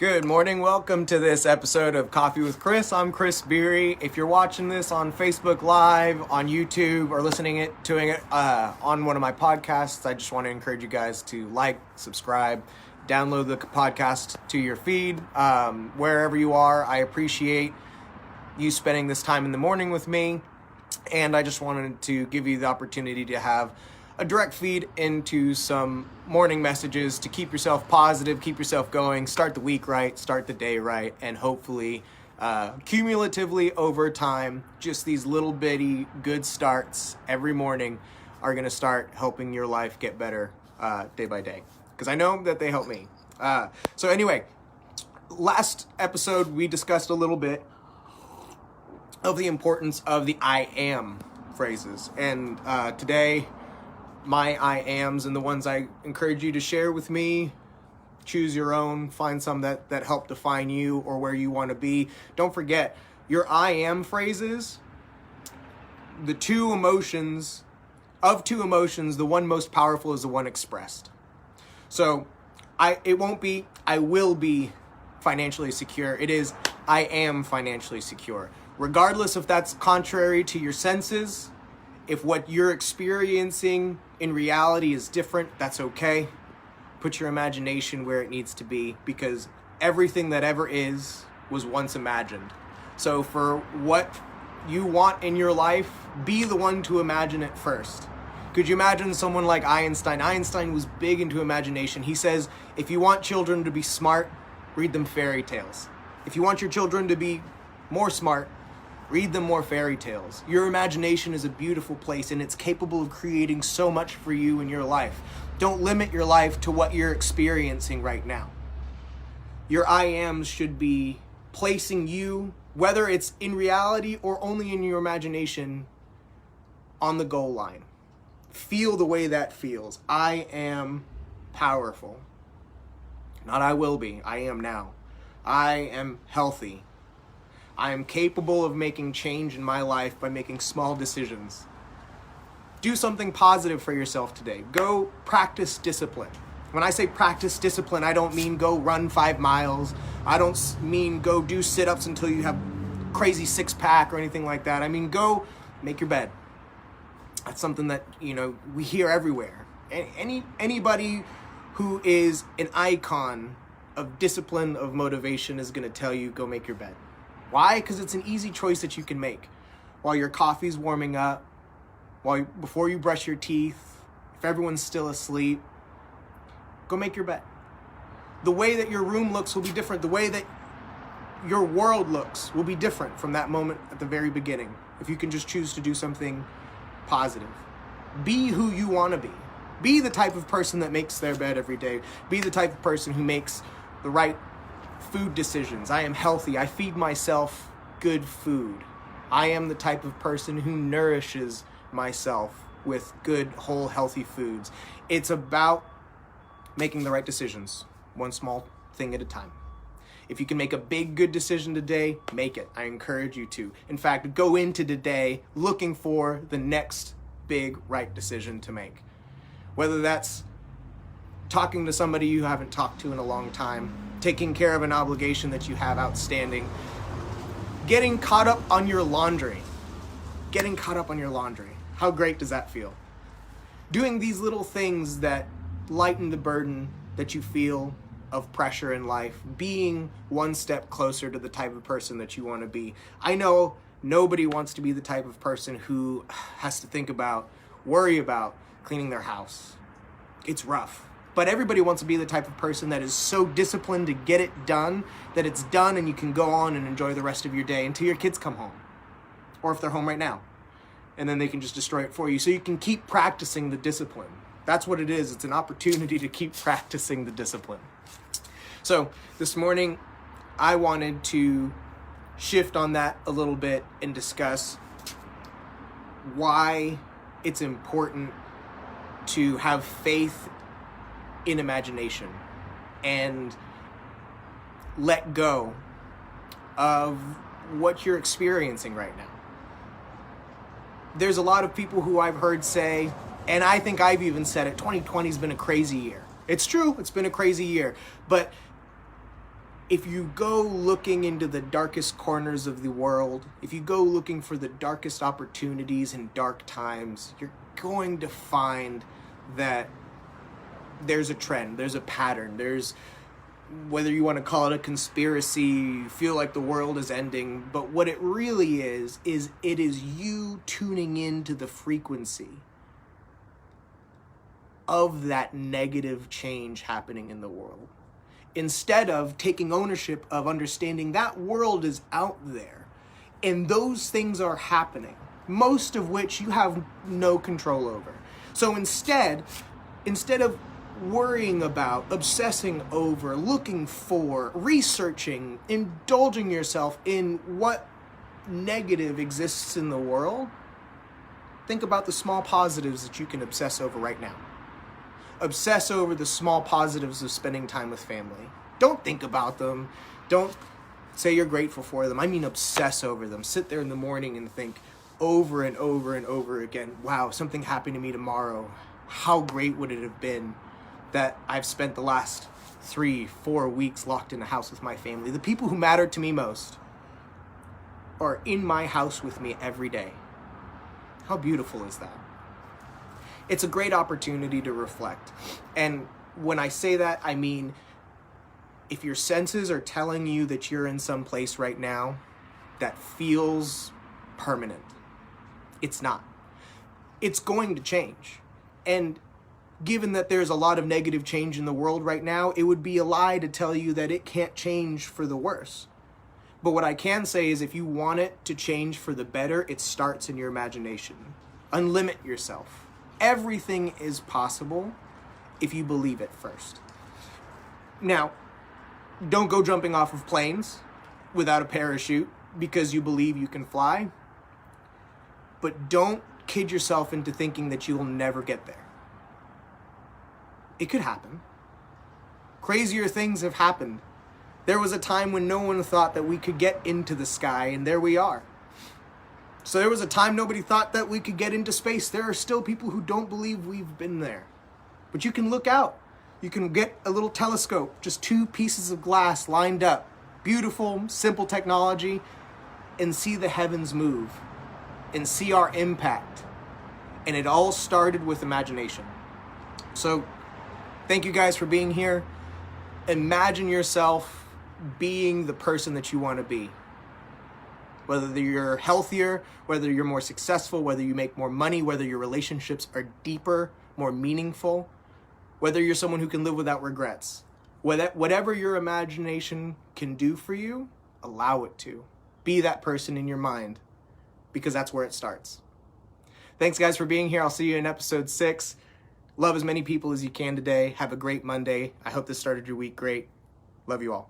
Good morning. Welcome to this episode of Coffee with Chris. I'm Chris Beery. If you're watching this on Facebook Live, on YouTube, or listening to it on one of my podcasts, I just want to encourage you guys to like, subscribe, download the podcast to your feed. Wherever you are, I appreciate you spending this time in the morning with me. And I just wanted to give you the opportunity to have a direct feed into some morning messages to keep yourself positive, keep yourself going, start the week right, start the day right, and hopefully cumulatively over time, just these little bitty good starts every morning are going to start helping your life get better day by day, because I know that they help me. So anyway, last episode we discussed a little bit of the importance of the I am phrases, and today my I ams and the ones I encourage you to share with me. Choose your own, find some that help define you or where you want to be. Don't forget, your I am phrases, the two emotions, the one most powerful is the one expressed. So it won't be, I will be financially secure. It is, I am financially secure. Regardless if that's contrary to your senses, if what you're experiencing in reality is different, that's okay. Put your imagination where it needs to be, because everything that ever is was once imagined. So for what you want in your life, be the one to imagine it first. Could you imagine someone like Einstein? Einstein was big into imagination. He says, if you want children to be smart, read them fairy tales. If you want your children to be more smart, read them more fairy tales. Your imagination is a beautiful place, and it's capable of creating so much for you in your life. Don't limit your life to what you're experiencing right now. Your I ams should be placing you, whether it's in reality or only in your imagination, on the goal line. Feel the way that feels. I am powerful. Not I will be. I am now. I am healthy. I am capable of making change in my life by making small decisions. Do something positive for yourself today. Go practice discipline. When I say practice discipline, I don't mean go run 5 miles. I don't mean go do sit-ups until you have crazy six-pack or anything like that. I mean go make your bed. That's something that, we hear everywhere. Anybody who is an icon of discipline, of motivation, is going to tell you go make your bed. Why? Because it's an easy choice that you can make while your coffee's warming up, before you brush your teeth, if everyone's still asleep. Go make your bed. The way that your room looks will be different. The way that your world looks will be different from that moment at the very beginning, if you can just choose to do something positive. Be who you want to be. Be the type of person that makes their bed every day. Be the type of person who makes the right food decisions. I am healthy. I feed myself good food. I am the type of person who nourishes myself with good, whole, healthy foods. It's about making the right decisions, one small thing at a time. If you can make a big, good decision today, make it. I encourage you to. In fact, go into today looking for the next big, right decision to make. Whether that's talking to somebody you haven't talked to in a long time, taking care of an obligation that you have outstanding, getting caught up on your laundry. How great does that feel? Doing these little things that lighten the burden that you feel of pressure in life, being one step closer to the type of person that you want to be. I know nobody wants to be the type of person who has to worry about cleaning their house. It's rough. But everybody wants to be the type of person that is so disciplined to get it done, that it's done and you can go on and enjoy the rest of your day until your kids come home. Or if they're home right now. And then they can just destroy it for you. So you can keep practicing the discipline. That's what it is. It's an opportunity to keep practicing the discipline. So this morning, I wanted to shift on that a little bit and discuss why it's important to have faith in imagination and let go of what you're experiencing right now. There's a lot of people who I've heard say, and I think I've even said it, 2020 has been a crazy year. It's true, it's been a crazy year, but if you go looking into the darkest corners of the world, if you go looking for the darkest opportunities in dark times, you're going to find that there's a trend, there's a pattern, there's, whether you want to call it a conspiracy, you feel like the world is ending, but what it really is it is you tuning into the frequency of that negative change happening in the world. Instead of taking ownership of understanding that world is out there and those things are happening, most of which you have no control over. So instead of worrying about, obsessing over, looking for, researching, indulging yourself in what negative exists in the world, think about the small positives that you can obsess over right now. Obsess over the small positives of spending time with family. Don't think about them. Don't say you're grateful for them. I mean, obsess over them. Sit there in the morning and think over and over and over again, wow, something happened to me tomorrow. How great would it have been that I've spent the last 3-4 weeks locked in the house with my family. The people who matter to me most are in my house with me every day. How beautiful is that? It's a great opportunity to reflect. And when I say that, I mean, if your senses are telling you that you're in some place right now that feels permanent, it's not. It's going to change. And given that there's a lot of negative change in the world right now, it would be a lie to tell you that it can't change for the worse. But what I can say is if you want it to change for the better, it starts in your imagination. Unlimit yourself. Everything is possible if you believe it first. Now, don't go jumping off of planes without a parachute because you believe you can fly. But don't kid yourself into thinking that you will never get there. It could happen. Crazier things have happened. There was a time when no one thought that we could get into the sky, and there we are. So there was a time nobody thought that we could get into space. There are still people who don't believe we've been there. But you can look out. You can get a little telescope, just 2 pieces of glass lined up. Beautiful, simple technology, and see the heavens move, and see our impact. And it all started with imagination. So thank you guys for being here. Imagine yourself being the person that you want to be. Whether you're healthier, whether you're more successful, whether you make more money, whether your relationships are deeper, more meaningful, whether you're someone who can live without regrets. Whatever your imagination can do for you, allow it to. Be that person in your mind, because that's where it starts. Thanks, guys, for being here. I'll see you in episode 6. Love as many people as you can today. Have a great Monday. I hope this started your week great. Love you all.